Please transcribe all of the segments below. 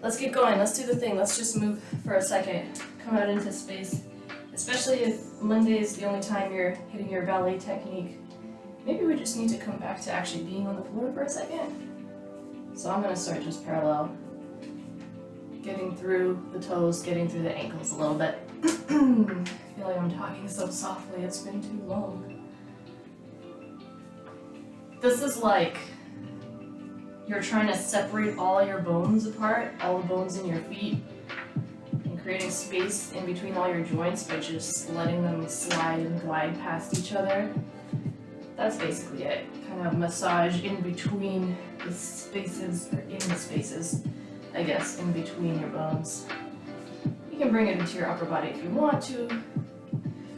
Let's get going. Let's do the thing. Let's just move for a second. Come out into space. Especially if Monday is the only time you're hitting your ballet technique. Maybe we just need to come back to actually being on the floor for a second. So I'm going to start just parallel. Getting through the toes, getting through the ankles a little bit. I feel like I'm talking so softly. It's been too long. This is like you're trying to separate all your bones apart, all the bones in your feet, and creating space in between all your joints by just letting them slide and glide past each other. That's basically it. Kind of massage in between the spaces, or in the spaces, I guess, in between your bones. You can bring it into your upper body if you want to,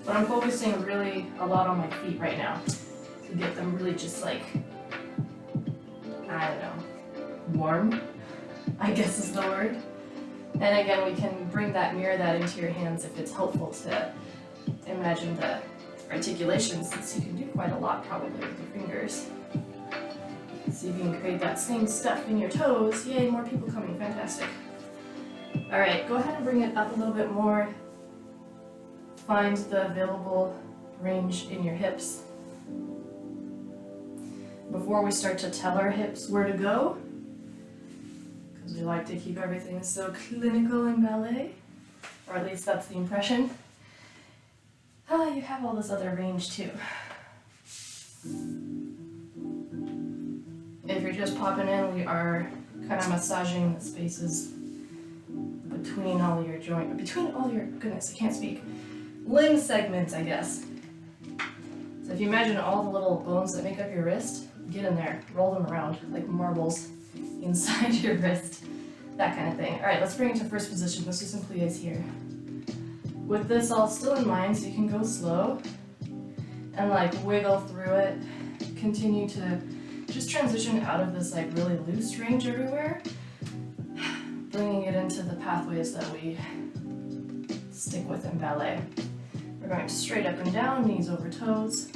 but I'm focusing really a lot on my feet right now to get them really just like, I don't know, warm, I guess is the word. And again, we can mirror that into your hands if it's helpful to imagine the articulations, since you can do quite a lot probably with your fingers. So you can create that same stuff in your toes. Yay, more people coming, fantastic. All right, go ahead and bring it up a little bit more. Find the available range in your hips. Before we start to tell our hips where to go, because we like to keep everything so clinical in ballet, or at least that's the impression. You have all this other range too. If you're just popping in, we are kind of massaging the spaces between all your goodness, I can't speak, limb segments, I guess. So if you imagine all the little bones that make up your wrist, get in there, roll them around like marbles inside your wrist, that kind of thing. All right, let's bring it to first position. Let's do some pliés here. With this all still in mind, so you can go slow and like wiggle through it. Continue to just transition out of this like really loose range everywhere, bringing it into the pathways that we stick with in ballet. We're going straight up and down, knees over toes,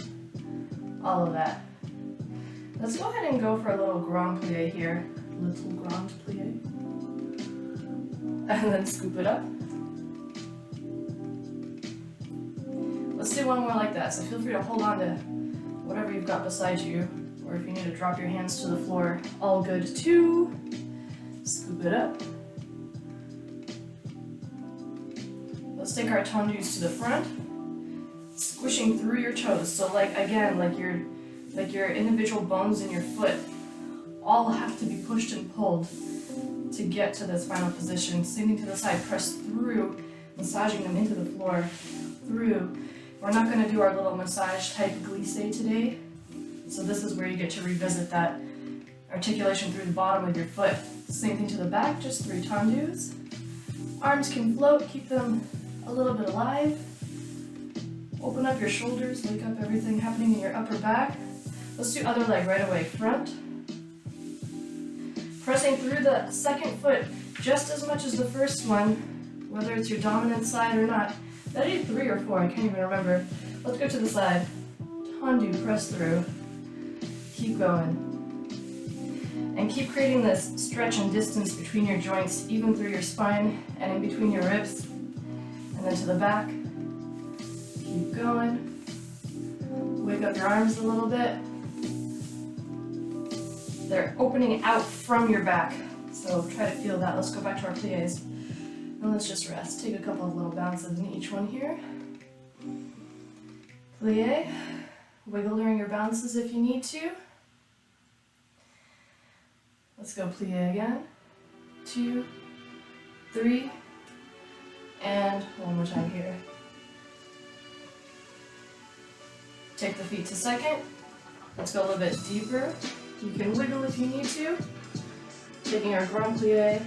all of that. Let's go ahead and go for a little grand plie here. Little grand plie. And then scoop it up. Let's do one more like that, so feel free to hold on to whatever you've got beside you, or if you need to drop your hands to the floor, all good too. Scoop it up. Let's take our tendus to the front, squishing through your toes. So like, again, like your individual bones in your foot all have to be pushed and pulled to get to this final position. Same thing to the side, press through, massaging them into the floor, through. We're not going to do our little massage type glissé today, so this is where you get to revisit that articulation through the bottom of your foot. Same thing to the back, just 3 tendus. Arms can float, keep them a little bit alive. Open up your shoulders, wake up everything happening in your upper back. Let's do other leg right away, front. Pressing through the second foot just as much as the first one, whether it's your dominant side or not. Did I do 3 or 4? I can't even remember. Let's go to the side. Tendu, press through. Keep going. And keep creating this stretch and distance between your joints, even through your spine and in between your ribs. And then to the back. Keep going. Wake up your arms a little bit. They're opening out from your back, so try to feel that. Let's go back to our pliés. And let's just rest. Take a couple of little bounces in each one here. Plie. Wiggle during your bounces if you need to. Let's go plie again. 2, 3, and one more time here. Take the feet to second. Let's go a little bit deeper. You can wiggle if you need to. Taking our grand plie.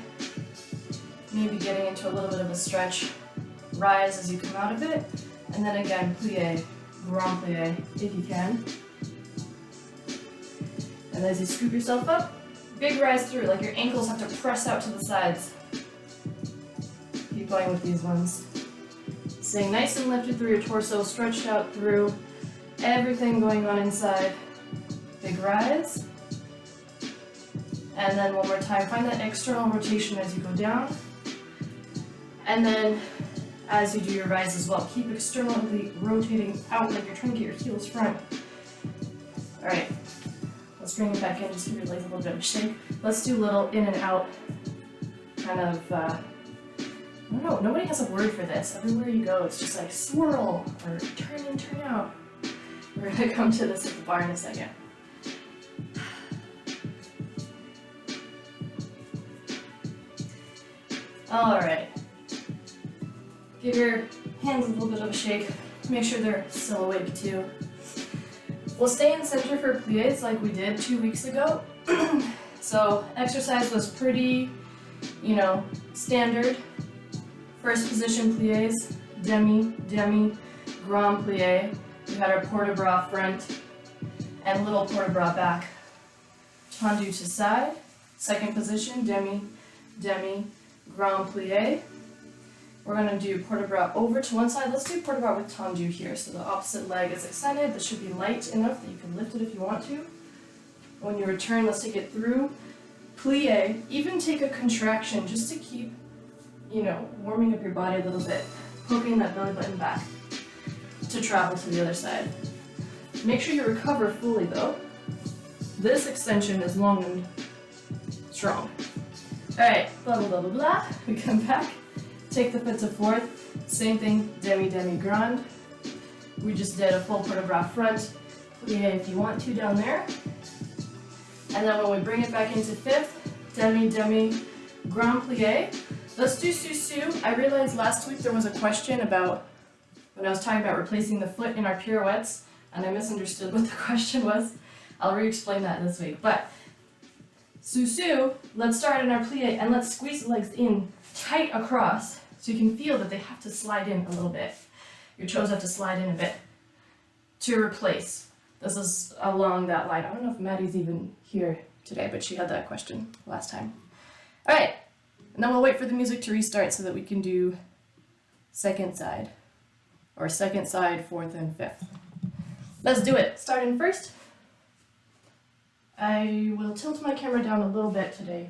Maybe getting into a little bit of a stretch. Rise as you come out of it. And then again, plie, grand plie, if you can. And as you scoop yourself up, big rise through, like your ankles have to press out to the sides. Keep going with these ones. Staying nice and lifted through your torso, stretched out through everything going on inside. Big rise. And then one more time, find that external rotation as you go down. And then as you do your rise as well, keep externally rotating out like you're trying to get your heels front. All right, let's bring it back in, just give your legs a little bit of a shake. Let's do a little in and out, kind of, I don't know, nobody has a word for this. Everywhere you go, it's just like swirl, or turn in, turn out. We're gonna come to this at the bar in a second. All right. Give your hands a little bit of a shake. Make sure they're still awake too. We'll stay in center for pliés like we did 2 weeks ago. So exercise was pretty, standard. First position pliés, demi, grand plié. We had our port de bras front and little port de bras back. Tendu to side. Second position, demi, grand plié. We're going to do port de bras over to one side. Let's do port de bras with tendu here. So the opposite leg is extended. This should be light enough that you can lift it if you want to. When you return, let's take it through. Plié. Even take a contraction just to keep, warming up your body a little bit. Poking that belly button back to travel to the other side. Make sure you recover fully though. This extension is long and strong. All right, blah, blah, blah, blah, blah. We come back. Take the foot to fourth, same thing, demi, grand. We just did a full port de bras front, plie if you want to down there. And then when we bring it back into fifth, demi, grand plie. Let's do Susu. I realized last week there was a question about, when I was talking about replacing the foot in our pirouettes, and I misunderstood what the question was. I'll re-explain that this week. But Susu, let's start in our plie and let's squeeze the legs in tight across. So you can feel that they have to slide in a little bit. Your toes have to slide in a bit to replace. This is along that line. I don't know if Maddie's even here today, but she had that question last time. All right, and then we'll wait for the music to restart so that we can do second side, or second side, fourth and fifth. Let's do it. Starting first. I will tilt my camera down a little bit today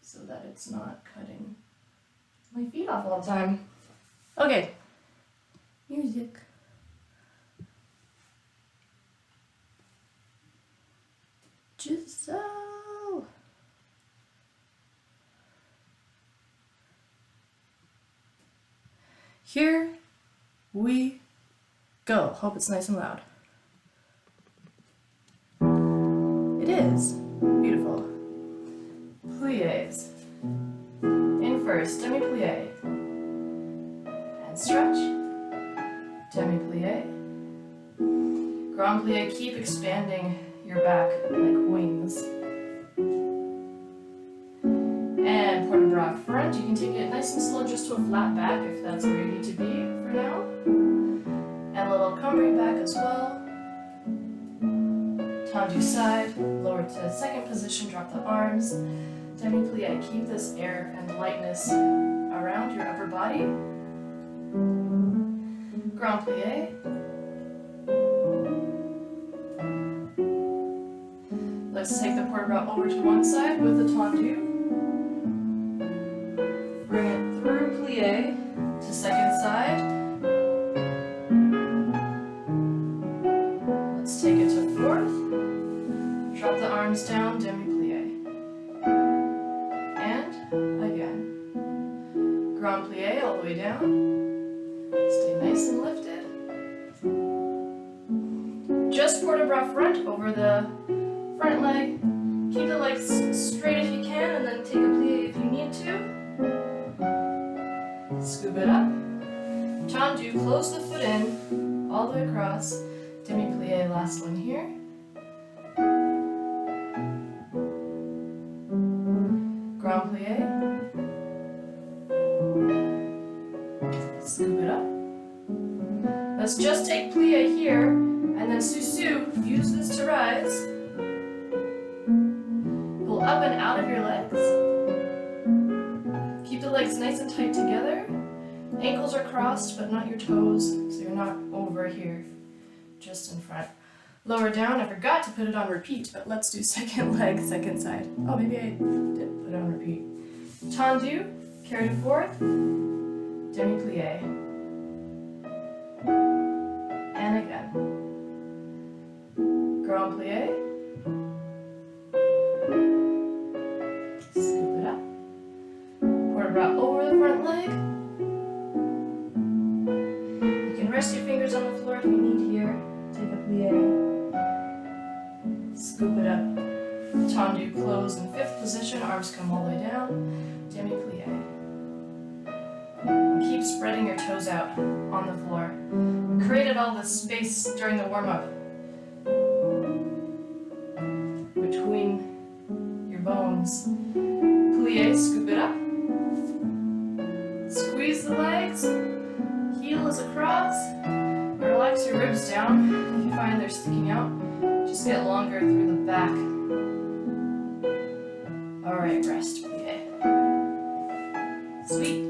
so that it's not cutting my feet off all the time. Okay, music. Just so. Here we go. Hope it's nice and loud. It is. Beautiful. Pliés. In first, demi-plie. And stretch. Demi-plie. Grand plie, keep expanding your back like wings. And port de bras front. You can take it nice and slow just to a flat back if that's where you need to be for now. And a little cumbre back as well. Tendu side, lower to second position, drop the arms. Demi-plie, keep this air and lightness around your upper body. Grand plie. Let's take the port de bras over to one side with the tendu. Bring it through plie to second side. Let's take it to fourth. Drop the arms down, demi-plie. And again. Grand plie all the way down. Stay nice and lifted. Just port de bras front over the front leg. Keep the legs straight if you can, and then take a plie if you need to. Scoop it up. Tendu, close the foot in, all the way across. Demi-plie, last one here. Grand plie. Scoop it up. Let's just take plie here, and then Susu, use this to rise. Pull up and out of your legs. Keep the legs nice and tight together. Ankles are crossed, but not your toes, so you're not over here, just in front. Lower down, I forgot to put it on repeat, but let's do second leg, second side. Oh, maybe I did put it on repeat. Tendu, carry it forth, demi-plie. And again. Grand plie. Scoop it up. Port bras over the front leg. You can rest your fingers on the floor if you need here. Take a plie. Scoop it up. Tendu, close in fifth position. Arms come all the way down. Demi-plie. And keep spreading your toes out on the floor. We created all this space during the warm-up between your bones. Plie, scoop it up. Squeeze the legs. Heel is across. Relax your ribs down if you find they're sticking out. Just get longer through the back. Alright, rest, plie. Sweet.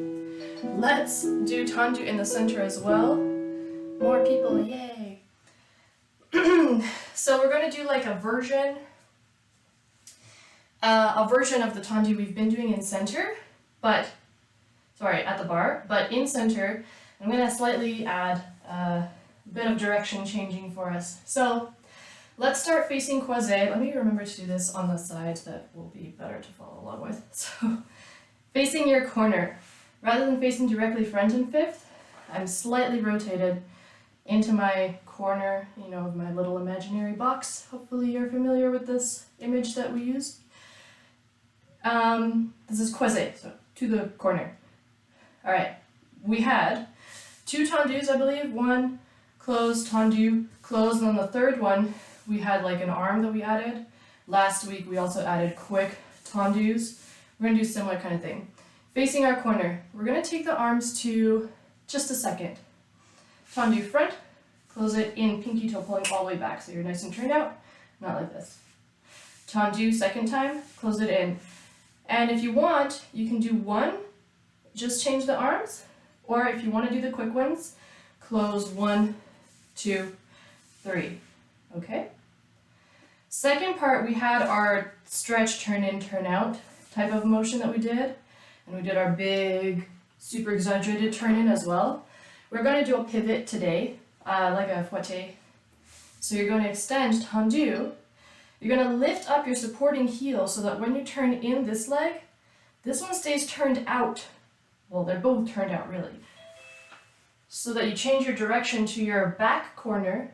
Let's do tendu in the center as well. More people, yay! So we're going to do like a version of the tendu we've been doing in center, at the bar, but in center, I'm going to slightly add a bit of direction changing for us. So let's start facing croisé. Let me remember to do this on the side, that will be better to follow along with. So facing your corner. Rather than facing directly front and fifth, I'm slightly rotated into my corner, of my little imaginary box. Hopefully you're familiar with this image that we use. This is croisé, so to the corner. Alright, we had 2 tendus, I believe. 1, close, tendu, close, and then the third one, we had like an arm that we added. Last week we also added quick tendus. We're going to do a similar kind of thing. Facing our corner, we're going to take the arms to just a second. Tendu front, close it in, pinky toe pulling all the way back, so you're nice and turned out, not like this. Tendu second time, close it in. And if you want, you can do 1, just change the arms, or if you want to do the quick ones, close 1, 2, 3, okay? Second part, we had our stretch, turn in, turn out type of motion that we did. And we did our big, super exaggerated turn in as well. We're going to do a pivot today, like a fouette. So you're going to extend tendu. You're going to lift up your supporting heel so that when you turn in this leg, this one stays turned out. Well, they're both turned out really. So that you change your direction to your back corner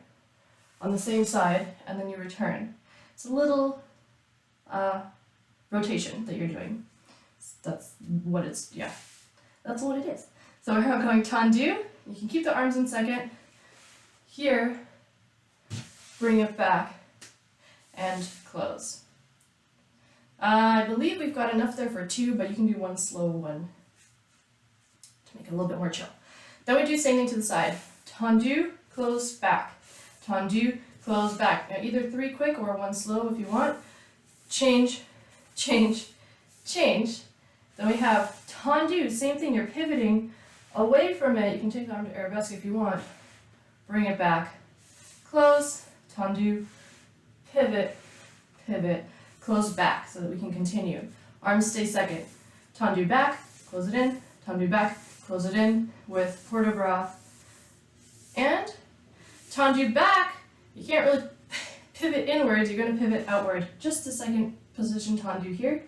on the same side, and then you return. It's a little rotation that you're doing. That's what it is. So we're going tendu. You can keep the arms in second. Here, bring it back and close. I believe we've got enough there for 2, but you can do 1 slow one to make it a little bit more chill. Then we do the same thing to the side. Tendu, close, back. Tendu, close, back. Now either 3 quick or 1 slow if you want. Change, change, change. Then we have tendu, same thing, you're pivoting away from it. You can take the arm to arabesque if you want. Bring it back. Close, tendu, pivot, pivot, close back so that we can continue. Arms stay second. Tendu back, close it in, tendu back, close it in with port de bras. And tendu back, you can't really pivot inwards, you're going to pivot outward. Just a second position tendu here.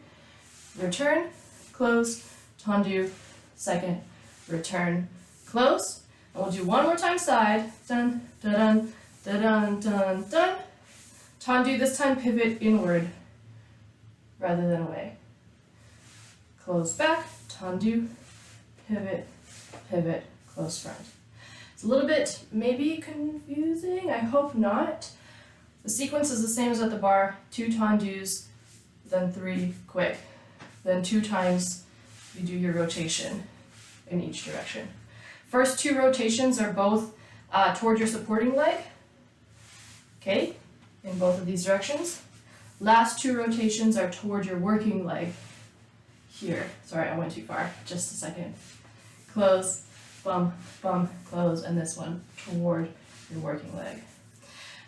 Return. Close, tendu, second, return, close. And we'll do 1 more time side. Dun, dun, dun, dun, dun, dun. Tendu, this time pivot inward rather than away. Close back, tendu, pivot, pivot, close front. It's a little bit maybe confusing, I hope not. The sequence is the same as at the bar. 2 tendus, then 3 quick. Then 2 times you do your rotation in each direction. First 2 rotations are both toward your supporting leg, okay, in both of these directions. Last 2 rotations are toward your working leg here. Sorry, I went too far, just a second. Close, bum, bum, close, and this one toward your working leg.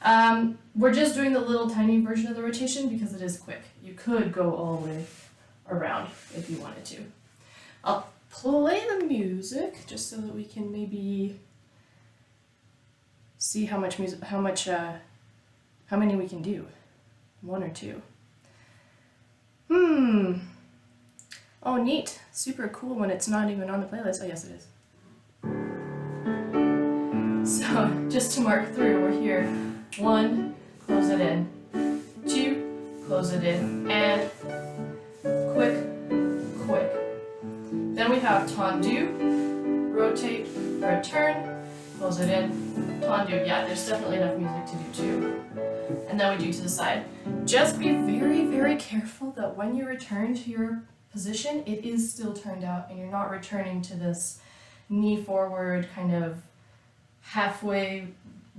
We're just doing the little tiny version of the rotation because it is quick. You could go all the way around if you wanted to. I'll play the music just so that we can maybe see how much music, how many we can do. 1 or 2. Oh, neat. Super cool when it's not even on the playlist. Oh, yes, it is. So, just to mark through, we're here. 1, close it in. 2, close it in. And quick, quick. Then we have tendu, rotate, return, close it in, tendu. Yeah, there's definitely enough music to do too. And then we do to the side. Just be very, very careful that when you return to your position, it is still turned out and you're not returning to this knee forward kind of halfway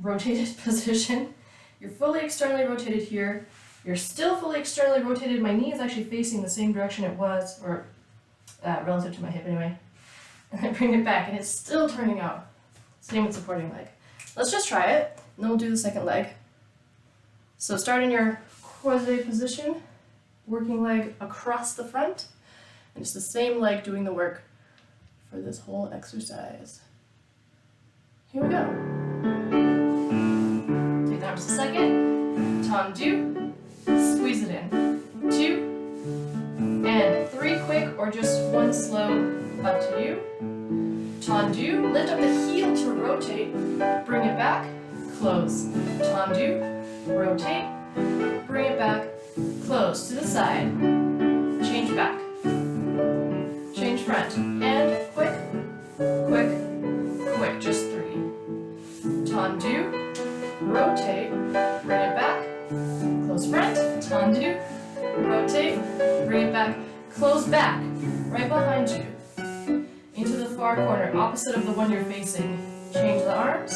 rotated position. You're fully externally rotated here. You're still fully externally rotated. My knee is actually facing the same direction it was, or relative to my hip anyway. And I bring it back and it's still turning out. Same with supporting leg. Let's just try it, and then we'll do the second leg. So start in your croisé position, working leg across the front, and it's the same leg doing the work for this whole exercise. Here we go. Take the arms a second, tendu, squeeze it in. 2, and 3 quick, or just 1 slow, up to you. Tendu, lift up the heel to rotate, bring it back, close. Tendu, rotate, bring it back, close to the side, change back, change front, and quick, quick, quick, just 3. Tendu, rotate, bring it back, close front, tendu, rotate, bring it back, close back, right behind you, into the far corner, opposite of the one you're facing. Change the arms.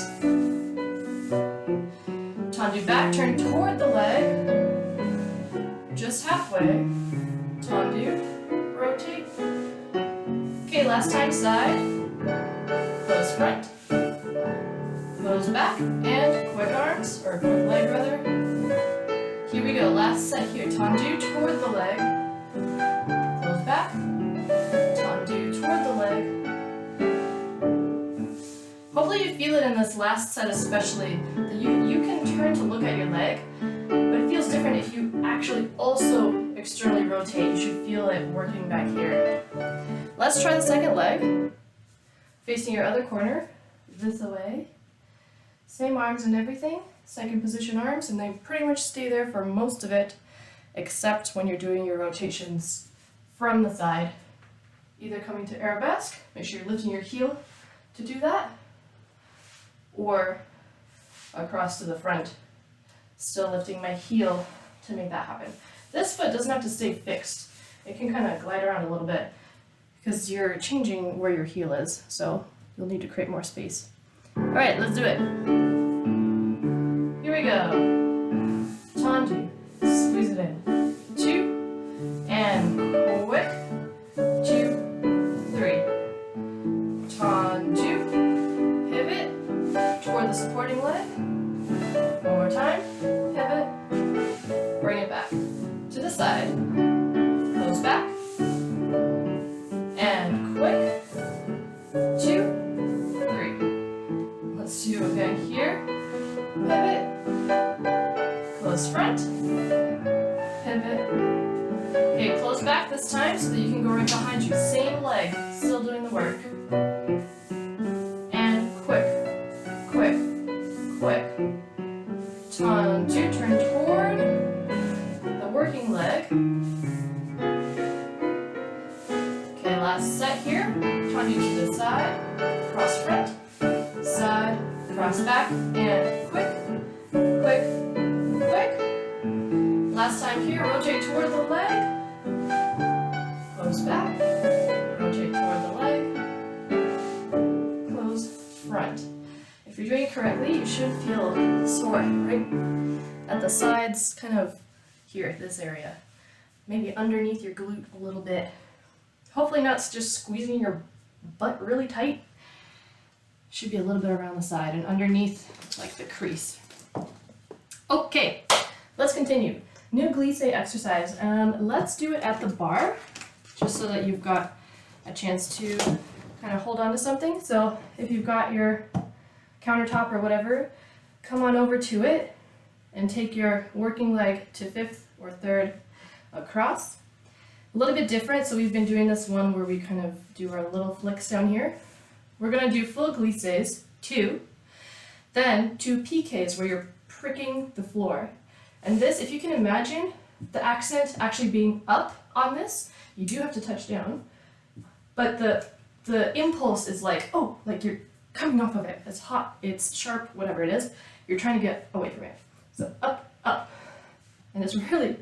Tendu back, turn toward the leg, just halfway. Tendu, rotate. Okay, last time side. Close front, close back, and quick arms, or quick leg rather. Here we go, last set here. Tendu toward the leg, close back. Tendu toward the leg. Hopefully you feel it in this last set especially, that you can turn to look at your leg, but it feels different if you actually also externally rotate. You should feel it working back here. Let's try the second leg. Facing your other corner, this away. Same arms and everything, second position arms, and they pretty much stay there for most of it, except when you're doing your rotations from the side. Either coming to arabesque, make sure you're lifting your heel to do that, or across to the front, still lifting my heel to make that happen. This foot doesn't have to stay fixed. It can kind of glide around a little bit because you're changing where your heel is, so you'll need to create more space. All right, let's do it. Here we go. Tendu, squeeze it in. 2, and quick. 2, 3. Tendu, pivot toward the supporting leg. One more time. Pivot, bring it back to the side. Close back. And quick. 2, 3. Let's do again here. Pivot. Close front. Pivot. Okay, close back this time so that you can go right behind you. Same leg, still doing the work. And quick, quick, quick. Tendu, turn toward the working leg. Okay, last set here. Tendu to the side, cross front, side, cross back, and quick, quick, quick. Last time here, rotate toward the leg. Close back, rotate toward the leg, close front. If you're doing it correctly, you should feel sore right at the sides, kind of here, this area. Maybe underneath your glute a little bit. Hopefully not just squeezing your butt really tight. Should be a little bit around the side and underneath, like the crease. Okay, let's continue. New glisse exercise. Let's do it at the bar, just so that you've got a chance to kind of hold on to something. So if you've got your countertop or whatever, come on over to it and take your working leg to 5th or 3rd across. A little bit different, so we've been doing this one where we kind of do our little flicks down here. We're going to do full glisses, 2, then 2 piqués where you're pricking the floor. And this, if you can imagine the accent actually being up on this, you do have to touch down, but the impulse is like, oh, like you're coming off of it. It's hot, it's sharp, whatever it is. You're trying to get away from it. So up, up. And it's really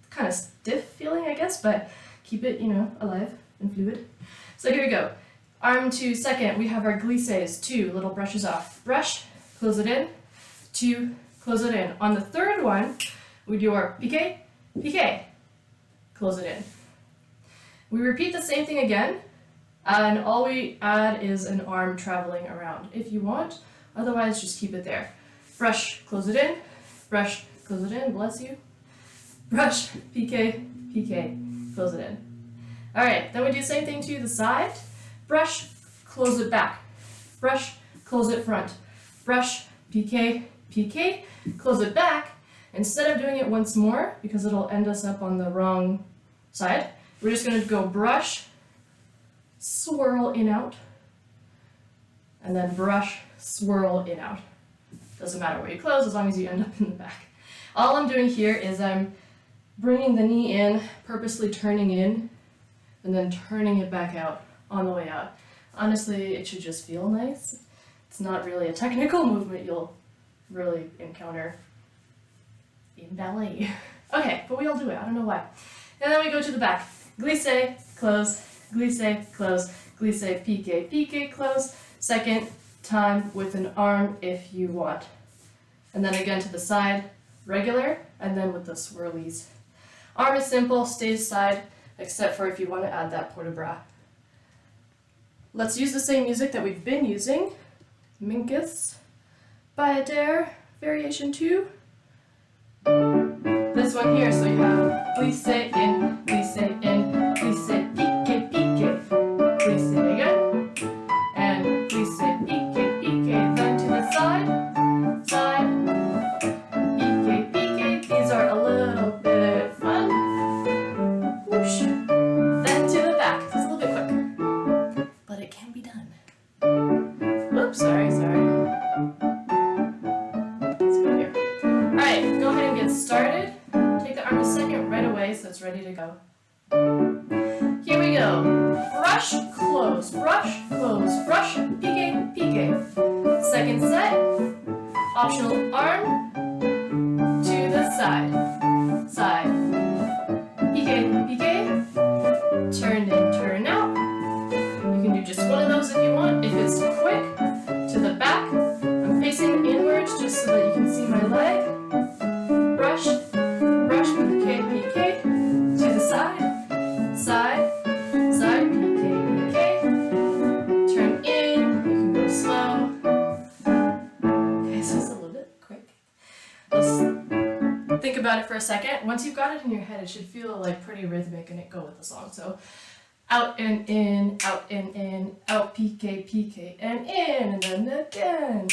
kind of stiff feeling, I guess, but keep it, alive and fluid. So here we go. Arm to 2nd, we have our glisses, 2 little brushes off. Brush, close it in, 2, close it in. On the 3rd one, we do our piqué, piqué, close it in. We repeat the same thing again, and all we add is an arm traveling around if you want, otherwise just keep it there. Brush, close it in, brush, close it in, bless you. Brush, piqué, piqué, close it in. Alright, then we do the same thing to the side. Brush, close it back. Brush, close it front. Brush, piqué, piqué, close it back. Instead of doing it once more, because it'll end us up on the wrong side, we're just going to go brush, swirl in out, and then brush, swirl in out. Doesn't matter where you close as long as you end up in the back. All I'm doing here is I'm bringing the knee in, purposely turning in, and then turning it back out on the way out. Honestly, it should just feel nice. It's not really a technical movement you'll really encounter in ballet. Okay, but we all do it, I don't know why. And then we go to the back. Glisse, close, glisse, close, glisse, piqué, piqué, close. 2nd time with an arm if you want. And then again to the side, regular, and then with the swirlies. Arm is simple, stays side, except for if you want to add that port de bras. Let's use the same music that we've been using. Minkus, Bayadere, variation 2. This one here, so you have glisse in, glisse in, glisse, piqué, piqué, glisse again, and glisse, piqué, piqué, then to the side, side, piqué, piqué. These are a little bit fun. Whoosh. Then to the back. It's a little bit quick, but it can be done. Whoops, sorry. Let's go here. Alright, go ahead and get started. Take the arm to 2nd right away so it's ready to go. Here we go. Brush, close, brush, close, brush, piqué, piqué. 2nd set. Optional arm to the side. Side. Piqué, piqué. Turn in, turn out. You can do just one of those if you want. If it's quick, to the back. I'm facing inwards just so that you can see my leg. Brush, brush, piqué, piqué, to the side, side, side, piqué, piqué, turn in, you can go slow. Okay, so it's a little bit quick. Let's think about it for a second. Once you've got it in your head, it should feel like pretty rhythmic and it go with the song. So out and in, out, piqué, piqué, and in, and then again.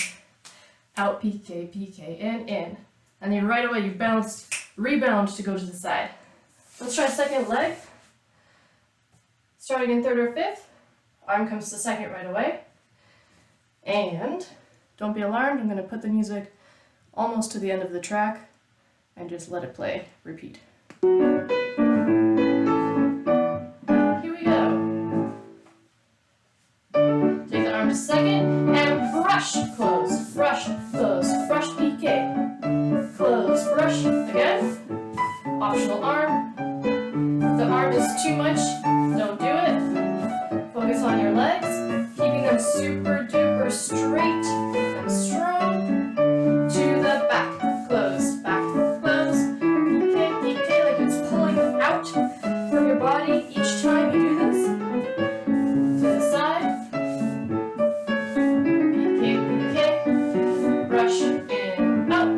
Out, piqué, piqué, and in. And then right away you rebound to go to the side. Let's try 2nd leg. Starting in 3rd or 5th. Arm comes to 2nd right away. And don't be alarmed, I'm going to put the music almost to the end of the track and just let it play. Repeat. Here we go. Take the arm to 2nd and brush, close, brush, piqué. Close, brush, again, optional arm. If the arm is too much, don't do it. Focus on your legs, keeping them super duper straight and strong. To the back, close, piqué, piqué, like it's pulling out from your body each time you do this. To the side, piqué, piqué, brush in, out.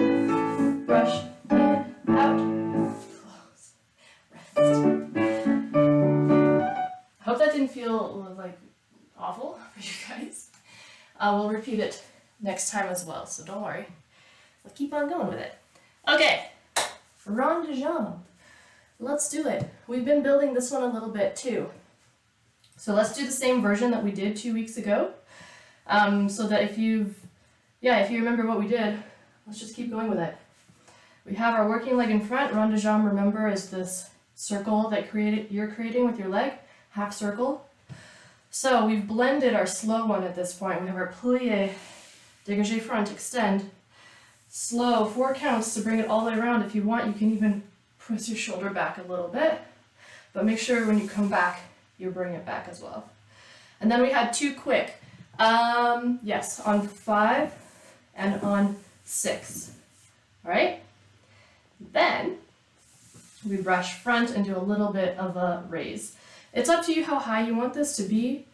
feel like awful for you guys, we'll repeat it next time as well, so don't worry. We'll keep on going with it. Okay, rond de jambe. Let's do it. We've been building this one a little bit too. So let's do the same version that we did 2 weeks ago. So that if you remember what we did, let's just keep going with it. We have our working leg in front. Rond de jambe, remember, is this circle that you're creating with your leg, half circle. So we've blended our slow one at this point. We have our plie, dégagé front, extend, slow, 4 counts to bring it all the way around. If you want, you can even press your shoulder back a little bit, but make sure when you come back, you bring it back as well. And then we had 2 quick, yes, on 5 and on 6, all right? Then we brush front and do a little bit of a raise. It's up to you how high you want this to be.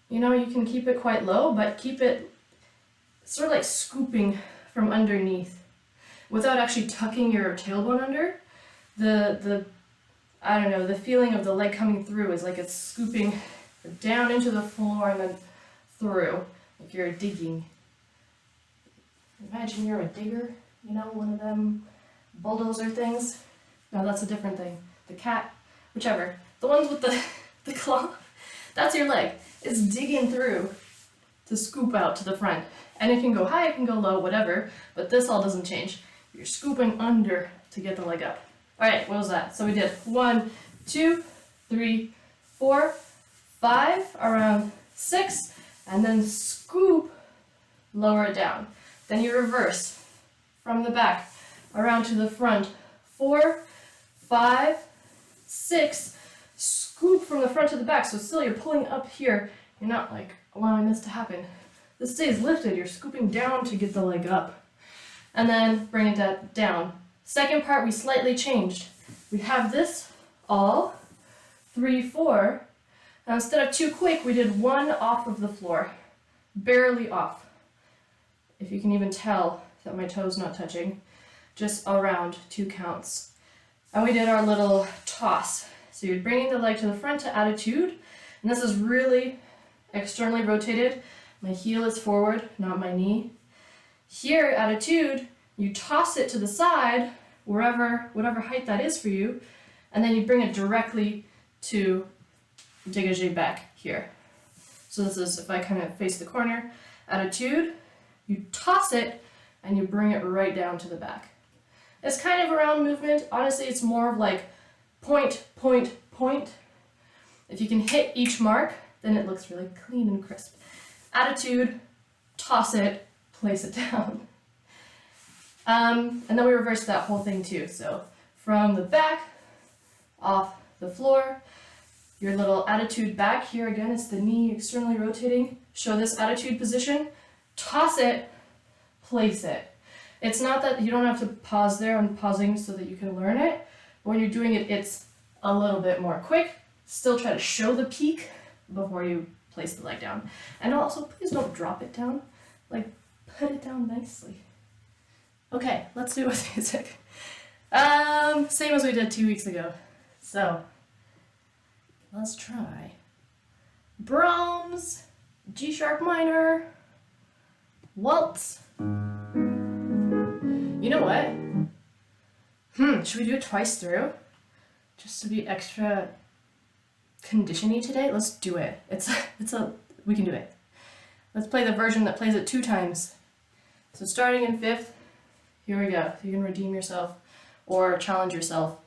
You know, you can keep it quite low, but keep it sort of like scooping from underneath without actually tucking your tailbone under. I don't know, the feeling of the leg coming through is like it's scooping down into the floor and then through, like you're digging. Imagine you're a digger, you know, one of them bulldozer things. No, that's a different thing. The cat, whichever. The ones with the claw, that's your leg. It's digging through to scoop out to the front. And it can go high, it can go low, whatever, but this all doesn't change. You're scooping under to get the leg up. All right, what was that? So we did 1, 2, 3, 4, 5, around 6, and then scoop, lower it down. Then you reverse from the back around to the front. 4, 5, 6, scoop from the front to the back. So still you're pulling up here. You're not like allowing this to happen. This stays lifted. You're scooping down to get the leg up. And then bring it down. Second part, we slightly changed. We have this all, 3, 4. Now instead of 2 quick, we did 1 off of the floor, barely off. If you can even tell that my toe's not touching, just around 2 counts. And we did our little toss. So you're bringing the leg to the front to attitude, and this is really externally rotated. My heel is forward, not my knee. Here, attitude, you toss it to the side, whatever height that is for you, and then you bring it directly to dégagé back here. So this is, if I kind of face the corner, attitude, you toss it, and you bring it right down to the back. It's kind of a round movement. Honestly, it's more of like point, point, point. If you can hit each mark, then it looks really clean and crisp. Attitude, toss it, place it down. And then we reverse that whole thing too. So from the back, off the floor, your little attitude back. Here again, it's the knee externally rotating. Show this attitude position, toss it, place it. It's not that you don't have to pause there. I'm pausing so that you can learn it. But when you're doing it, it's a little bit more quick. Still try to show the peak before you place the leg down. And also, please don't drop it down. Like, put it down nicely. Okay, let's do it with music. Same as we did 2 weeks ago. So, let's try Brahms, G sharp minor, waltz. You know what? Should we do it twice through? Just to be extra condition-y today? Let's do it. We can do it. Let's play the version that plays it 2 times. So starting in 5th, here we go. You can redeem yourself or challenge yourself.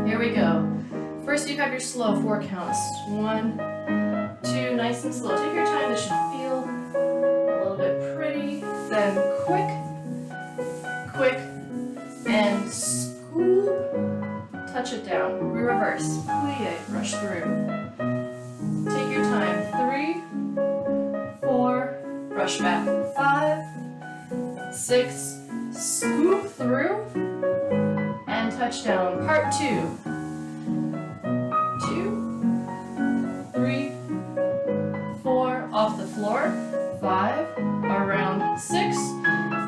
Here we go. First you have your slow 4 counts. 1, 2, nice and slow. Take your time. This should feel a little bit pretty. Then quick, quick, and scoop. Touch it down. We reverse. Plie, rush through. Take your time. 3, 4, rush back. 5, 6, scoop through, and touch down. Part 2. 2, 3, 4, off the floor. 5, around 6,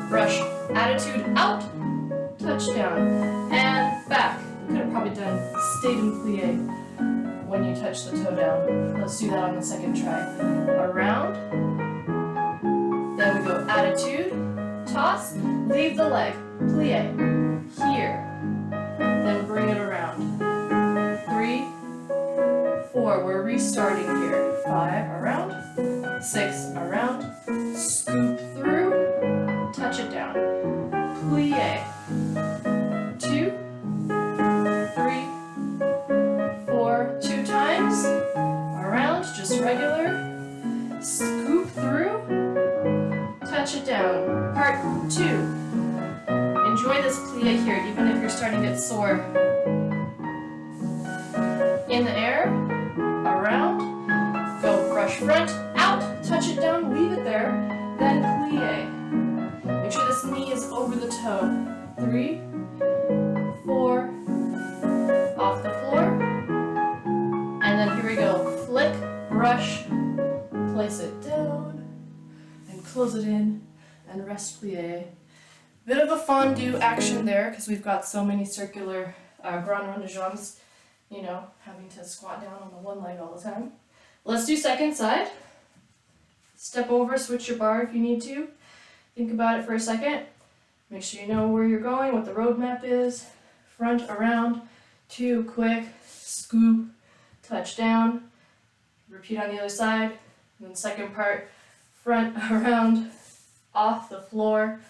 brush, attitude out, touch down, and back. We could have probably done stayed in plie when you touch the toe down. Let's do that on the second try. Around, then we go attitude, toss, leave the leg, plie, here, then bring it around. 3, 4, we're restarting here. 5, around, 6, around, scoop through, touch it down, plie, 2, 3, 4, 2 times, around, just regular, scoop through, touch it down. Part 2. Enjoy this plie here, even if you're starting to get sore. In the air, around, go brush front, out, touch it down, leave it there, then plie. Make sure this knee is over the toe. 3, 4, off the floor, and then here we go. Flick, brush, place it down, and close it in, and rest plie. Bit of a fondue action there, because we've got so many circular grand rond de jambes, you know, having to squat down on the one leg all the time. Let's do second side. Step over, switch your bar if you need to. Think about it for a second. Make sure you know where you're going, what the roadmap is. Front, around, 2, quick, scoop, touch down. Repeat on the other side. And then second part, front, around, off the floor.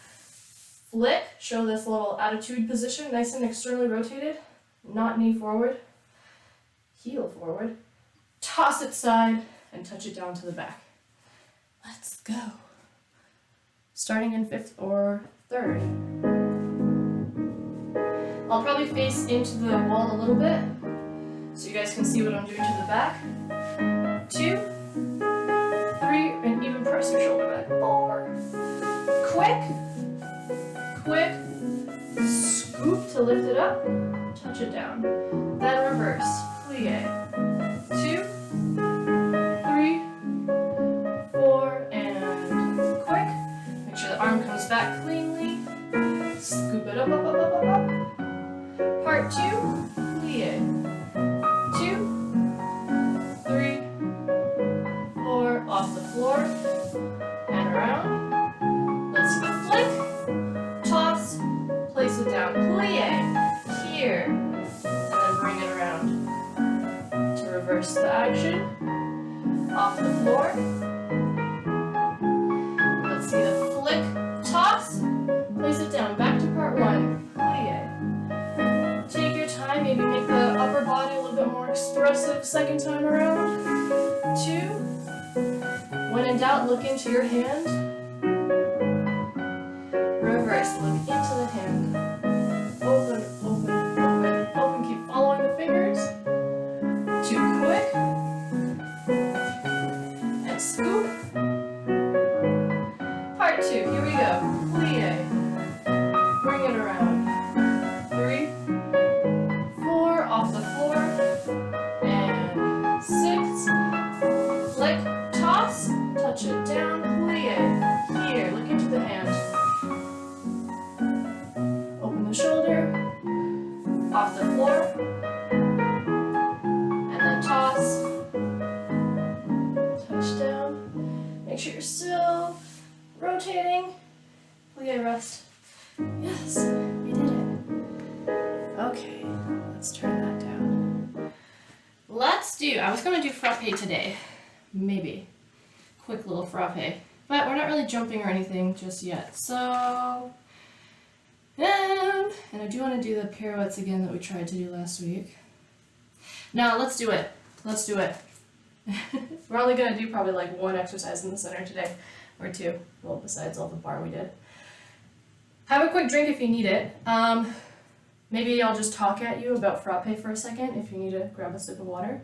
Flick, show this little attitude position, nice and externally rotated, not knee forward, heel forward. Toss it side and touch it down to the back. Let's go. Starting in 5th or 3rd. I'll probably face into the wall a little bit so you guys can see what I'm doing to the back. 2, 3, and even press your shoulder back. 4. Quick, scoop to lift it up, touch it down. Then reverse, plie. 2, 3, 4, and quick. Make sure the arm comes back cleanly. Scoop it up. Part 2, plie. 2, 3, 4, off the floor, and around. Let's flick, toss, place it down, plie, here, and then bring it around. To reverse the action, off the floor. Let's see the flick, toss, place it down, back to part 1, plie. Take your time, maybe make the upper body a little bit more expressive second time around. 2, when in doubt, look into your hand. Reverse, look into the hand. Open, keep following the fingers. 2, quick. And scoop. Part 2, here we go. Plie. Bring it around. 3, 4, off the floor. And 6. Flick, toss, touch it down, plie. Here, look into the hand. Open the shoulder, off the floor, and then toss, touch down. Make sure you're still rotating, plie, rest. Yes, we did it. Okay, let's turn that down. I was gonna do frappe today, maybe. Quick little frappe, but we're not really jumping or anything just yet, so. And I do want to do the pirouettes again that we tried to do last week. Now let's do it. We're only going to do probably like 1 exercise in the center today, or 2, well, besides all the bar we did. Have a quick drink if you need it. Maybe I'll just talk at you about frappe for a second if you need to grab a sip of water.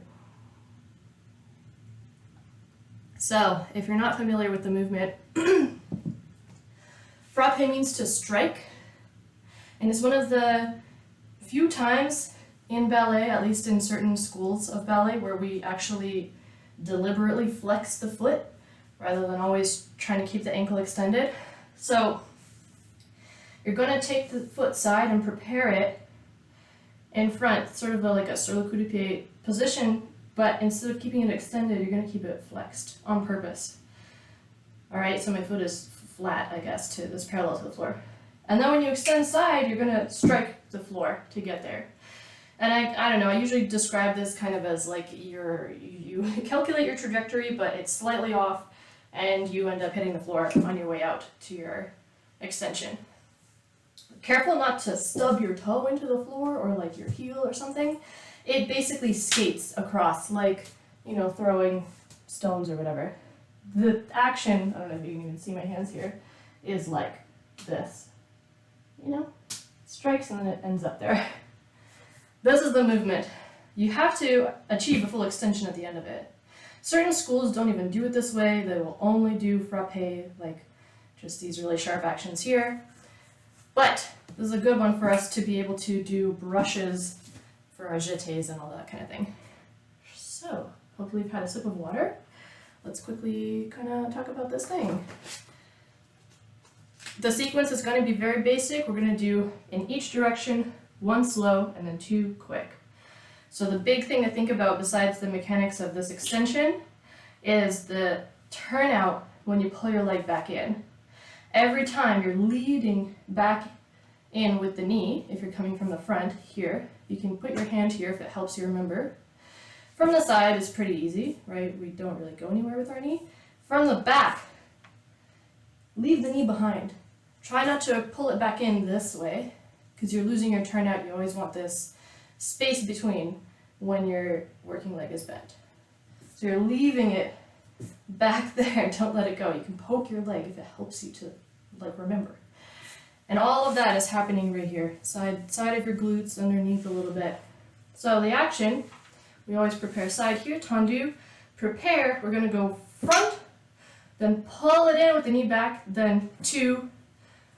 So, if you're not familiar with the movement, frappe means to strike. And it's one of the few times in ballet, at least in certain schools of ballet, where we actually deliberately flex the foot rather than always trying to keep the ankle extended. So you're going to take the foot side and prepare it in front, sort of like a sur le coup de pied position, but instead of keeping it extended, you're going to keep it flexed on purpose. All right, so my foot is flat, I guess, to this parallel to the floor. And then when you extend side, you're going to strike the floor to get there. And I don't know, I usually describe this kind of as like you calculate your trajectory, but it's slightly off, and you end up hitting the floor on your way out to your extension. Careful not to stub your toe into the floor or like your heel or something. It basically skates across like, you know, throwing stones or whatever. The action, I don't know if you can even see my hands here, is like this. You know, strikes and then it ends up there. This is the movement. You have to achieve a full extension at the end of it. Certain schools don't even do it this way. They will only do frappe, like just these really sharp actions here. But this is a good one for us to be able to do brushes for our jetés and all that kind of thing. So, hopefully you've had a sip of water. Let's quickly kind of talk about this thing. The sequence is going to be very basic. We're going to do in each direction, 1 slow and then 2 quick. So the big thing to think about besides the mechanics of this extension is the turnout when you pull your leg back in. Every time you're leading back in with the knee, if you're coming from the front here, you can put your hand here if it helps you remember. From the side is pretty easy, right? We don't really go anywhere with our knee. From the back, leave the knee behind. Try not to pull it back in this way, because you're losing your turnout. You always want this space between when your working leg is bent. So you're leaving it back there. Don't let it go. You can poke your leg if it helps you to like remember. And all of that is happening right here. Side of your glutes, underneath a little bit. So the action, we always prepare side here, tendu, prepare, we're going to go front, then pull it in with the knee back, then 2,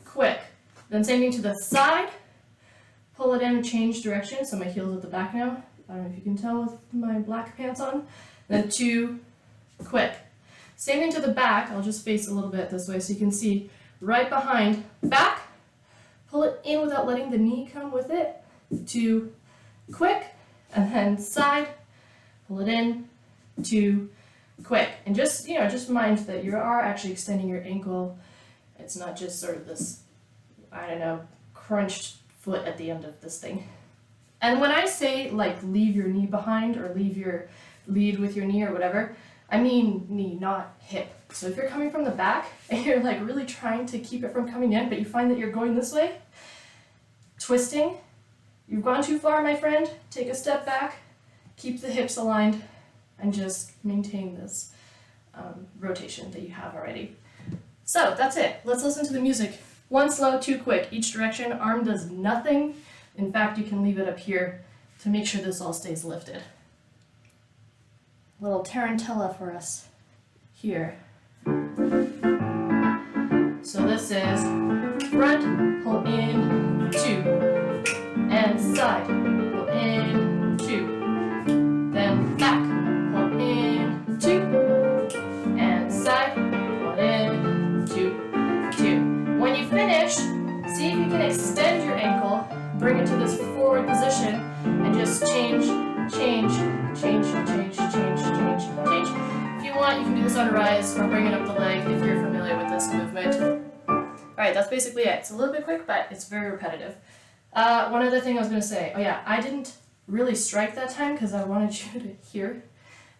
quick. Then same thing to the side, pull it in, change direction, so my heel's at the back now. I don't know if you can tell with my black pants on. Then 2, quick. Same thing to the back, I'll just face a little bit this way so you can see. Right behind, back, pull it in without letting the knee come with it. 2, quick, and then side, pull it in, 2, quick. And just, you know, just mind that you are actually extending your ankle. It's not just sort of this, I don't know, crunched foot at the end of this thing. And when I say like leave your knee behind or lead with your knee or whatever, I mean knee, not hip. So if you're coming from the back and you're like really trying to keep it from coming in, but you find that you're going this way, twisting, you've gone too far, my friend. Take a step back, keep the hips aligned, and just maintain this rotation that you have already. So that's it. Let's listen to the music. 1 slow, 2 quick, each direction. Arm does nothing. In fact, you can leave it up here to make sure this all stays lifted. Little tarantella for us here. So this is front, pull in, 2, and side, pull in, 2, then back, pull in, 2, and side, pull in, 2, 2. When you finish, see if you can extend your ankle, bring it to this forward position, and just change. If you want, you can do this on a rise or bring it up the leg if you're familiar with this movement. Alright, that's basically it. It's a little bit quick, but it's very repetitive. One other thing I was going to say. Oh yeah, I didn't really strike that time because I wanted you to hear.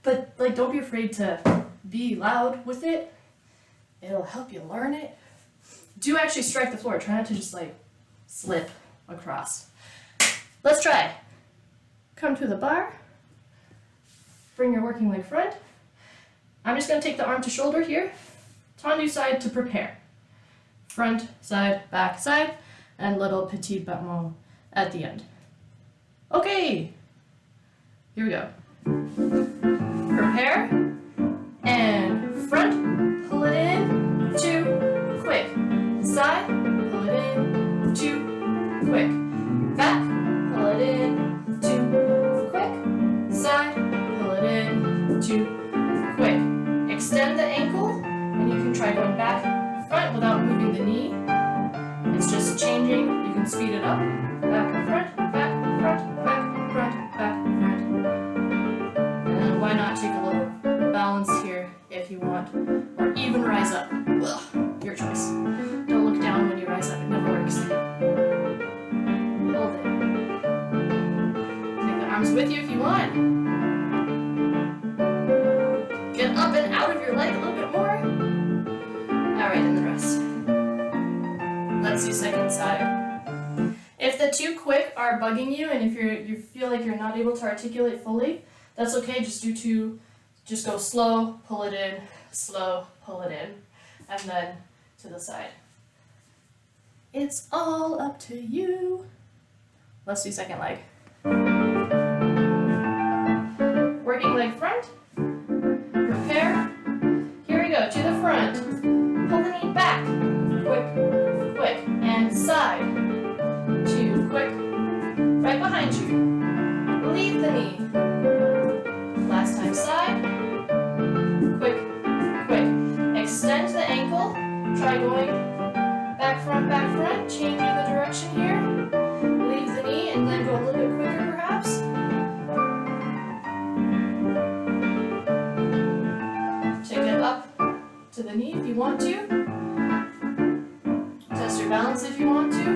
But like, don't be afraid to be loud with it. It'll help you learn it. Do actually strike the floor. Try not to just like slip across. Let's try. Come to the bar. Bring your working leg front. I'm just going to take the arm to shoulder here. Tendu side to prepare. Front, side, back, side, and little petit battement at the end. Okay, here we go. Prepare, and front, pull it in, 2, quick. Side, pull it in, 2, quick. Back, pull it in, 2, quick. Side, pull it in, 2, quick. Extend the ankle, and you can try going back, front without moving the knee. It's just changing. You can speed it up. Back and front, back, Get up and out of your leg a little bit more. Alright, and the rest. Let's do second side. If the too quick are bugging you, and if you feel like you're not able to articulate fully, that's okay. Just go slow, pull it in, slow, pull it in, and then to the side. It's all up to you. Let's do second leg. Working leg front. Prepare. Here we go, to the front. Pull the knee back. Quick, quick, and side. 2, quick. Right behind you. Leave the knee. Last time side. Quick, quick. Extend the ankle. Try going back, front. Changing the direction here. Leave the knee and then go a little bit quicker perhaps. Take it up to the knee if you want to. Test your balance if you want to. 1.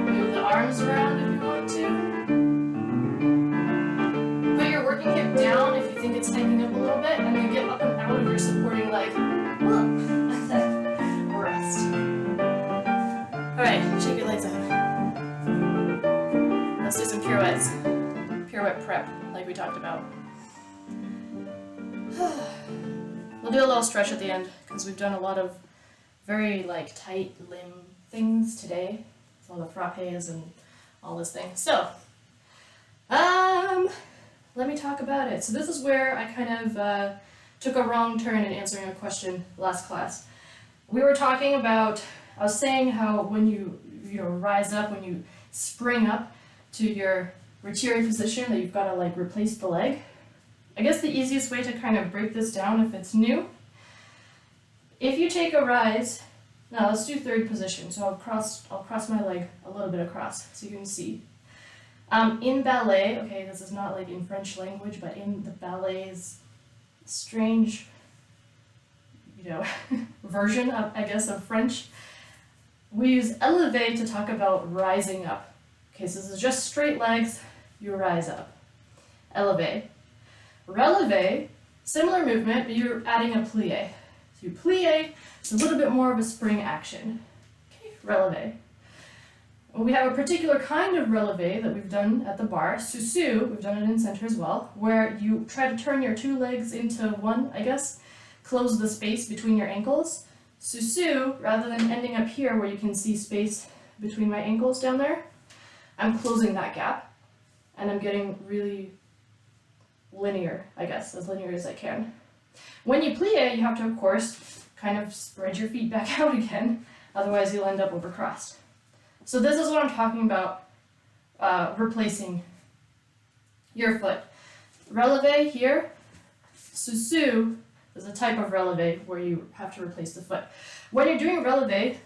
Move the arms around if you want to. Put your working hip down if you think it's hiking up a little bit, and then get up and out of your supporting leg. And then rest. Alright, shake your legs out. Let's do some pirouettes. Pirouette prep, like we talked about. We'll do a little stretch at the end because we've done a lot of very tight limb things today. A lot of frappes and all this thing. So, let me talk about it. So this is where I kind of took a wrong turn in answering a question last class. We were talking about, I was saying how when you rise up, when you spring up to your retiré position, that you've got to replace the leg. I guess the easiest way to kind of break this down if it's new, if you take a rise, now let's do third position. So I'll cross my leg a little bit across so you can see. In ballet, okay, this is not in French language, but in the ballet's strange, version of, I guess, of French, we use Releve to talk about rising up. Okay, so this is just straight legs, you rise up. Releve. Releve, similar movement, but you're adding a plie. So you plie, it's a little bit more of a spring action. Okay, releve. We have a particular kind of releve that we've done at the bar, Susu, we've done it in center as well, where you try to turn your two legs into one, I guess, close the space between your ankles. Susu, rather than ending up here where you can see space between my ankles down there, I'm closing that gap, and I'm getting really linear, I guess, as linear as I can. When you plie, you have to, of course, kind of spread your feet back out again, otherwise you'll end up overcrossed. So this is what I'm talking about, replacing your foot. Releve here, Susu is a type of releve where you have to replace the foot. When you're doing releve,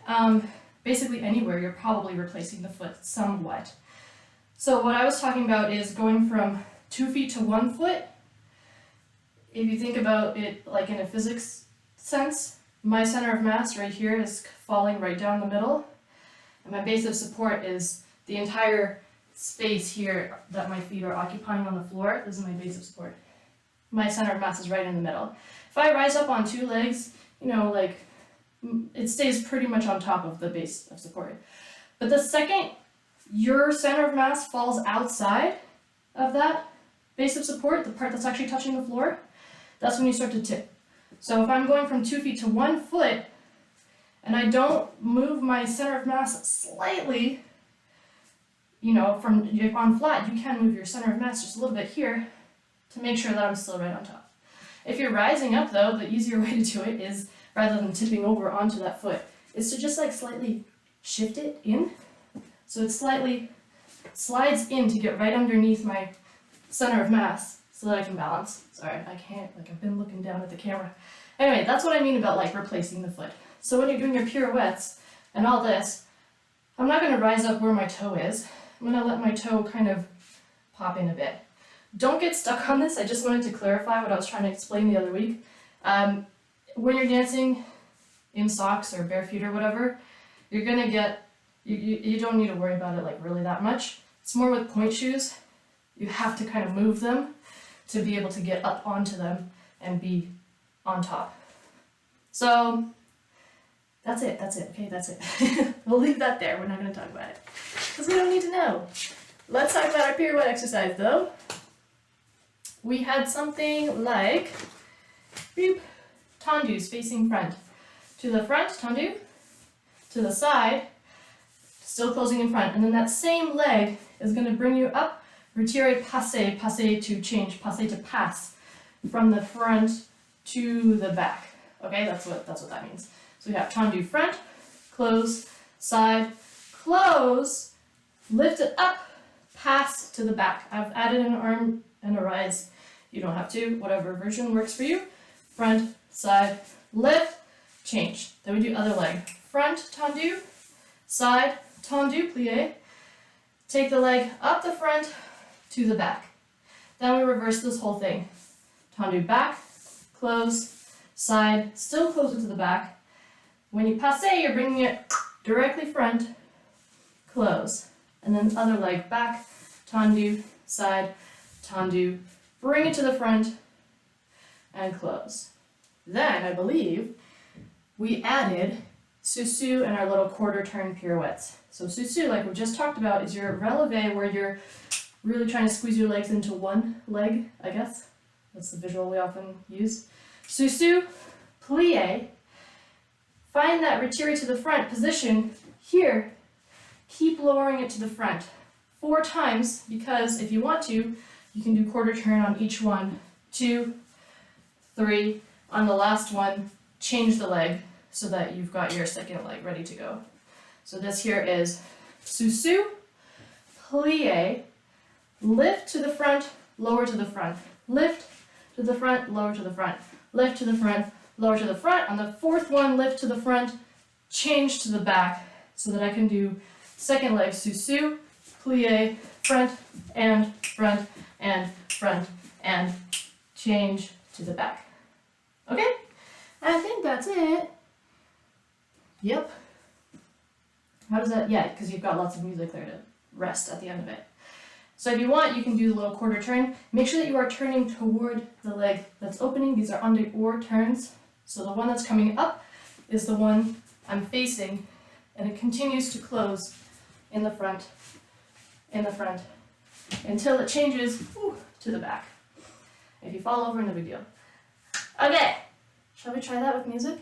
basically anywhere, you're probably replacing the foot somewhat. So what I was talking about is going from 2 feet to 1 foot. If you think about it like in a physics sense, my center of mass right here is falling right down the middle, and my base of support is the entire space here that my feet are occupying on the floor. This is my base of support. My center of mass is right in the middle. If I rise up on 2 legs, it stays pretty much on top of the base of support. But the second your center of mass falls outside of that base of support, the part that's actually touching the floor, that's when you start to tip. So if I'm going from 2 feet to 1 foot, and I don't move my center of mass slightly, on flat, you can move your center of mass just a little bit here to make sure that I'm still right on top. If you're rising up though, the easier way to do it is, rather than tipping over onto that foot, is to just slightly shift it in. So it slightly slides in to get right underneath my center of mass so that I can balance. Sorry, I can't, I've been looking down at the camera. Anyway, that's what I mean about replacing the foot. So when you're doing your pirouettes and all this, I'm not going to rise up where my toe is. I'm going to let my toe kind of pop in a bit. Don't get stuck on this. I just wanted to clarify what I was trying to explain the other week. When you're dancing in socks or bare feet or whatever, you're going to get, you don't need to worry about it really that much. It's more with point shoes. You have to kind of move them to be able to get up onto them and be on top. So that's it, okay, that's it. We'll leave that there, we're not gonna talk about it, because we don't need to know. Let's talk about our pirouette exercise though. We had something like, boop, tendus facing front. To the front, tendu, to the side, still closing in front, and then that same leg is gonna bring you up, retire, passe, passe to change, passe to pass, from the front to the back. Okay, that's what that means. So we have tendu front, close, side, close, lift it up, pass to the back. I've added an arm and a rise. You don't have to, whatever version works for you. Front, side, lift, change. Then we do other leg. Front, tendu, side, tendu, plie. Take the leg up the front to the back. Then we reverse this whole thing. Tendu back, close, side, still closer to the back. When you passe, you're bringing it directly front, close. And then other leg back, tendu, side, tendu, bring it to the front, and close. Then, I believe, we added Susu and our little quarter turn pirouettes. So Susu, like we just talked about, is your releve where you're really trying to squeeze your legs into one leg, I guess. That's the visual we often use. Susu, plie, find that retire to the front position here. Keep lowering it to the front 4 times, because if you want to, you can do quarter turn on each one. 2, 3, on the last one, change the leg so that you've got your second leg ready to go. So this here is Susu, plie, lift to the front, lower to the front, lift to the front, lower to the front, lift to the front, lower to the front. On the 4th one, lift to the front, change to the back so that I can do second leg Susu, plie, front, and front, and front, and change to the back. Okay? I think that's it. Yep. How does that, yeah, because you've got lots of music there to rest at the end of it. So if you want, you can do the little quarter turn. Make sure that you are turning toward the leg that's opening. These are en dehors turns. So the one that's coming up is the one I'm facing, and it continues to close in the front, until it changes to the back. If you fall over, no big deal. Okay, shall we try that with music?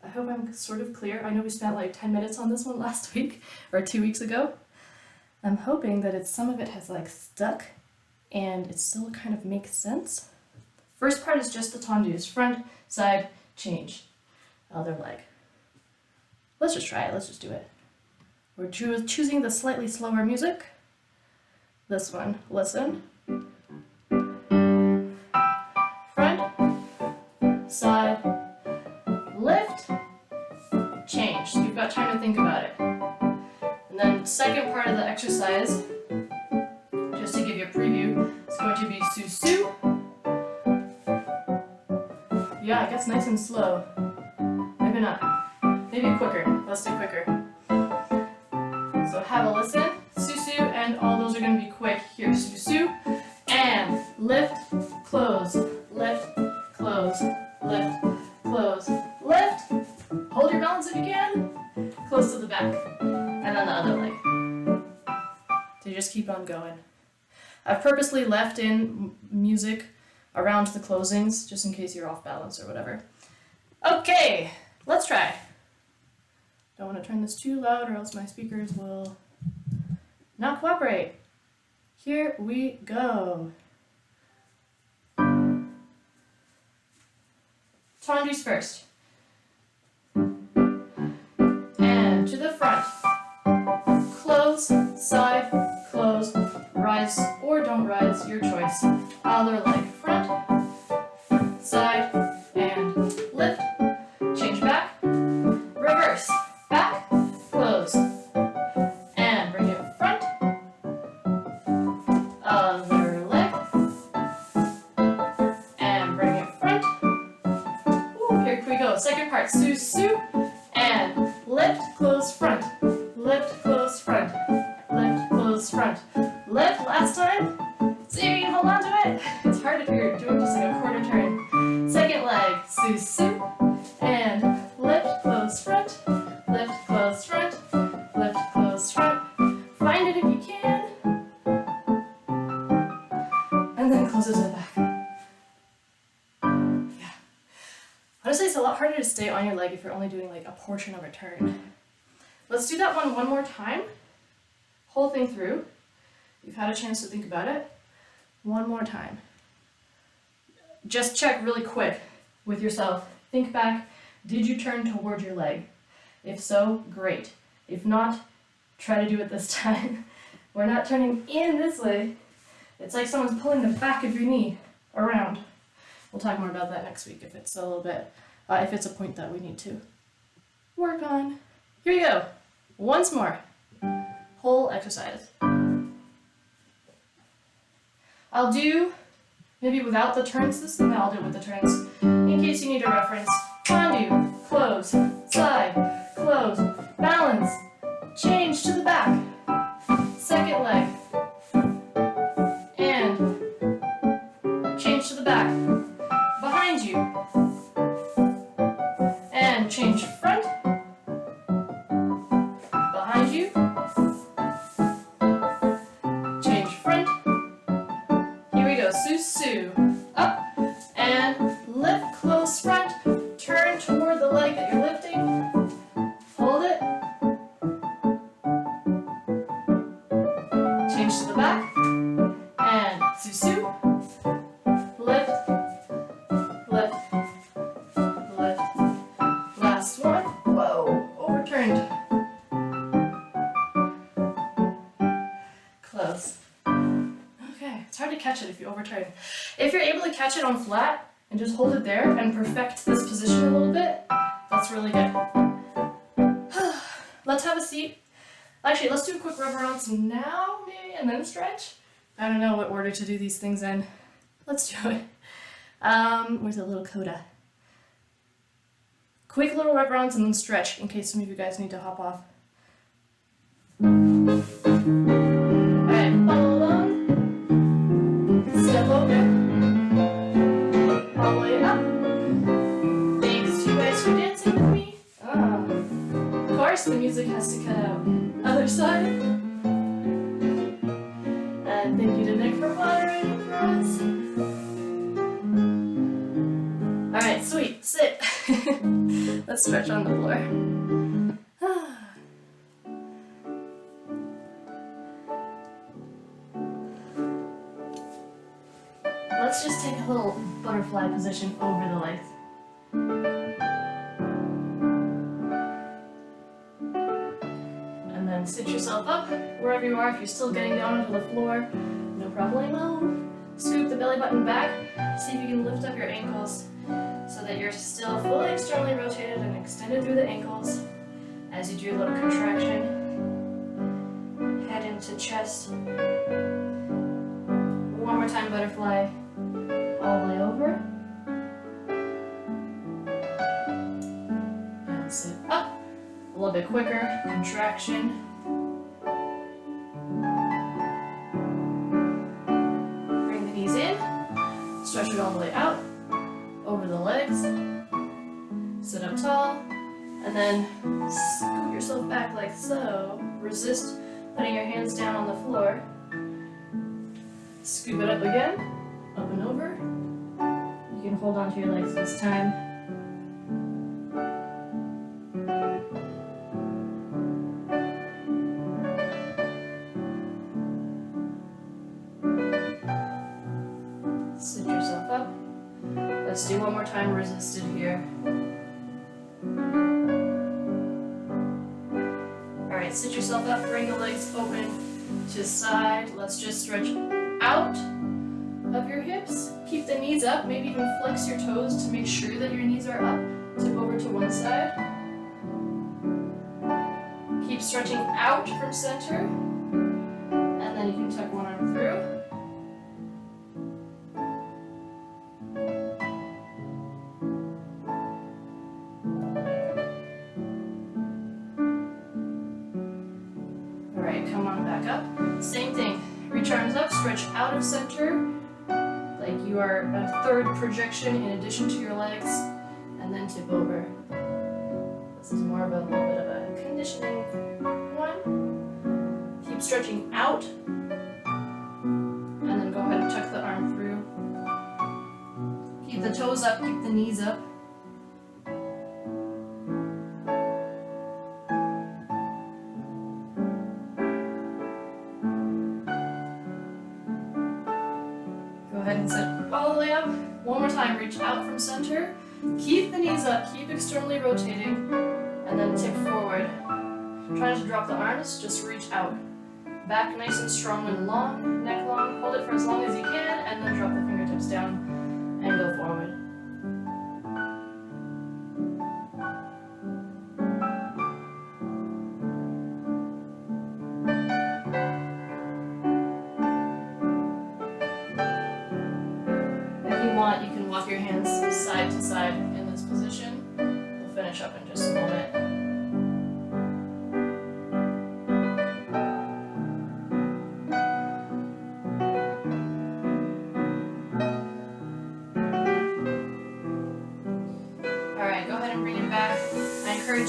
I hope I'm sort of clear. I know we spent like 10 minutes on this one last week, or 2 weeks ago. I'm hoping that some of it has like stuck, and it still kind of makes sense. First part is just the tendus, front, side, change, other leg. Let's just try it, let's just do it. We're choosing the slightly slower music. This one, listen. Front, side, lift, change. So you've got time to think about it. And then second part of the exercise, just to give you a preview, is going to be Susu. Yeah, it gets nice and slow. Maybe not. Maybe quicker. Let's do quicker. So have a listen. Susu, and all those are going to be quick. Here, Susu, and lift, close, lift, close, lift, close, lift. Hold your balance if you can. Close to the back. And then the other leg. So you just keep on going. I've purposely left in music around the closings, just in case you're off balance or whatever. Okay, let's try. Don't want to turn this too loud or else my speakers will not cooperate. Here we go. Tendus first. And to the front. Close, side, close, rise or don't rise, your choice. Other leg, front, side, and lift. Change back, reverse, back, close, and bring it front. Other leg, and bring it front. Ooh, here we go. Second part, Susu, and lift, close, front, lift, close, front, lift, close, front. to stay on your leg if you're only doing like a portion of a turn. Let's do that one more time. Whole thing through. You've had a chance to think about it. One more time. Just check really quick with yourself. Think back. Did you turn toward your leg? If so, great. If not, try to do it this time. We're not turning in this way. It's like someone's pulling the back of your knee around. We'll talk more about that next week if it's a little bit, if it's a point that we need to work on. Here you go. Once more. Whole exercise. I'll do maybe without the turns this time. I'll do it with the turns in case you need a reference. Undo, close, side, close, balance, change to the back, second leg, and change to the back, behind you, and change front, behind you, change front. Here we go, Susu, up, and lift, close front, turn toward the leg that you're lifting, hold it, change to the back, and Susu, lift, lift, lift, last one, whoa, overturned, close. Okay, it's hard to catch it if you overturn. If you're able to catch it on flat, and just hold it there and perfect this position a little bit, that's really good. Let's have a seat. Actually, let's do a quick reverence now, maybe, and then stretch. I don't know what order to do these things in. Let's do it. Where's a little coda? Quick little reverence and then stretch in case some of you guys need to hop off. Alright, follow along. Step over. All the way up. Thanks you guys for dancing with me. Of course, the music has to cut out. Other side. And thank you to Nick for moderating for us. Alright, sweet. Sit. Let's stretch on the floor. Let's just take a little butterfly position over the legs. And then sit yourself up wherever you are. If you're still getting down onto the floor, no problemo. Scoop the belly button back. See if you can lift up your ankles so that you're still fully externally rotated and extended through the ankles as you do a little contraction. Head into chest. One more time, butterfly. All the way over. And sit up. A little bit quicker. Contraction. Bring the knees in. Stretch it all the way out. Over the legs. Sit up tall. And then scoot yourself back like so. Resist putting your hands down on the floor. Scoop it up again. Up and over. You can hold on to your legs this time. Sit yourself up. Let's do one more time resisted here. Alright, sit yourself up, bring the legs open to the side. Let's just stretch out of your hips. Keep the knees up, maybe even flex your toes to make sure that your knees are up. Tip over to one side. Keep stretching out from center. And then you can tuck one arm through. Alright, come on back up. Same thing. Reach arms up, stretch out of center. Like you are a third projection in addition to your legs, and then tip over. This is more of a little bit of a conditioning one. Keep stretching out, and then go ahead and tuck the arm through. Keep the toes up, keep the knees up. and sit all the way up. One more time, reach out from center. Keep the knees up, keep externally rotating, and then tip forward. Try not to drop the arms, just reach out. Back nice and strong and long, neck long. Hold it for as long as you can, and then drop the fingertips down and go forward. If you want, you can walk your hands side to side in this position. We'll finish up in just a moment.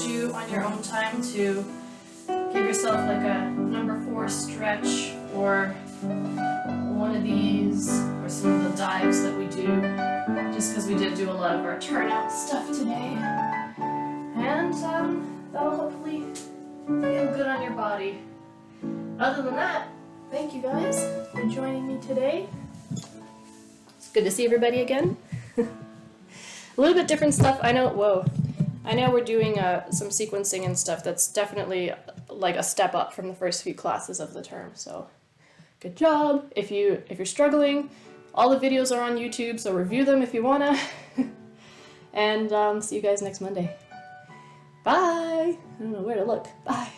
You on your own time to give yourself like a number 4 stretch or one of these or some of the dives that we do, just because we did do a lot of our turnout stuff today. And that'll hopefully feel good on your body. Other than that, thank you guys for joining me today. It's good to see everybody again. A little bit different stuff. I know, whoa. I know we're doing some sequencing and stuff that's definitely like a step up from the first few classes of the term, so good job. If you're struggling, all the videos are on YouTube, so review them if you wanna. And see you guys next Monday. Bye! I don't know where to look. Bye!